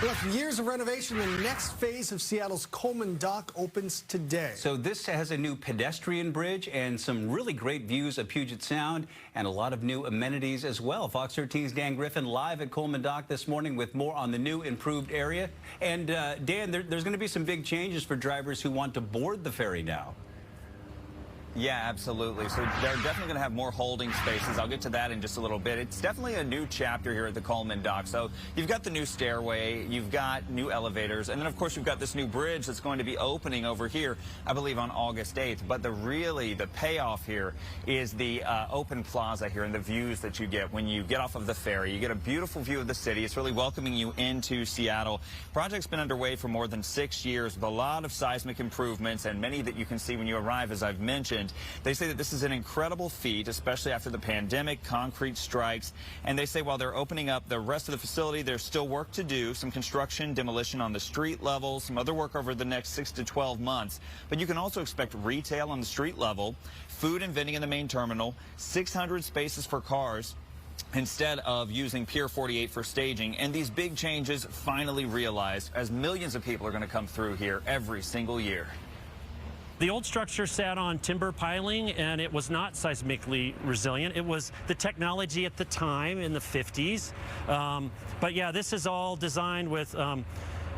Well, after years of renovation, the next phase of Seattle's Colman Dock opens today. So this has a new pedestrian bridge and some really great views of Puget Sound and a lot of new amenities as well. Fox 13's Dan Griffin live at Colman Dock this morning with more on the new improved area. And Dan, there's going to be some big changes for drivers who want to board the ferry now. Yeah, absolutely. So they're definitely going to have more holding spaces. I'll get to that in just a little bit. It's definitely a new chapter here at the Colman Dock. So you've got the new stairway, you've got new elevators, and then of course you've got this new bridge that's going to be opening over here, I believe on August 8th. But the payoff here is the open plaza here and the views that you get when you get off of the ferry. You get a beautiful view of the city. It's really welcoming you into Seattle. Project's been underway for more than 6 years with a lot of seismic improvements and many that you can see when you arrive, as I've mentioned. They say that this is an incredible feat, especially after the pandemic, concrete strikes. And they say while they're opening up the rest of the facility, there's still work to do, some construction, demolition on the street level, some other work over the next 6 to 12 months. But you can also expect retail on the street level, food and vending in the main terminal, 600 spaces for cars, instead of using Pier 48 for staging. And these big changes finally realized as millions of people are going to come through here every single year. The old structure sat on timber piling, and it was not seismically resilient. It was the technology at the time in the 50s. But yeah, this is all designed with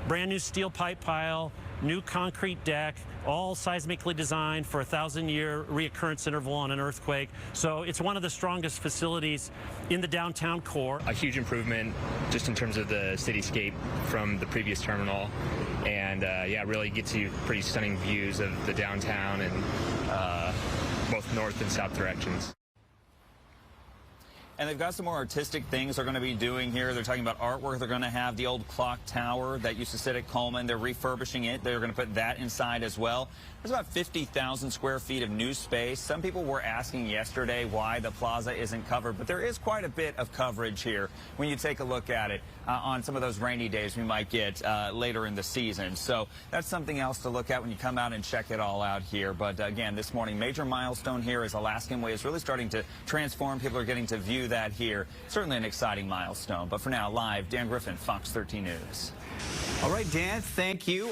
brand new steel pipe pile, new concrete deck, all seismically designed for a 1,000-year reoccurrence interval on an earthquake. So it's one of the strongest facilities in the downtown core. A huge improvement just in terms of the cityscape from the previous terminal. And yeah, really gets you pretty stunning views of the downtown and both north and south directions. And they've got some more artistic things they're going to be doing here. They're talking about artwork. They're going to have the old clock tower that used to sit at Colman. They're refurbishing it. They're going to put that inside as well. There's about 50,000 square feet of new space. Some people were asking yesterday why the plaza isn't covered, but there is quite a bit of coverage here when you take a look at it on some of those rainy days we might get later in the season. So that's something else to look at when you come out and check it all out here. But again, this morning, major milestone here as Alaskan Way is really starting to transform. People are getting to view that here. Certainly an exciting milestone. But for now, live, Dan Griffin, Fox 13 News. All right, Dan, thank you.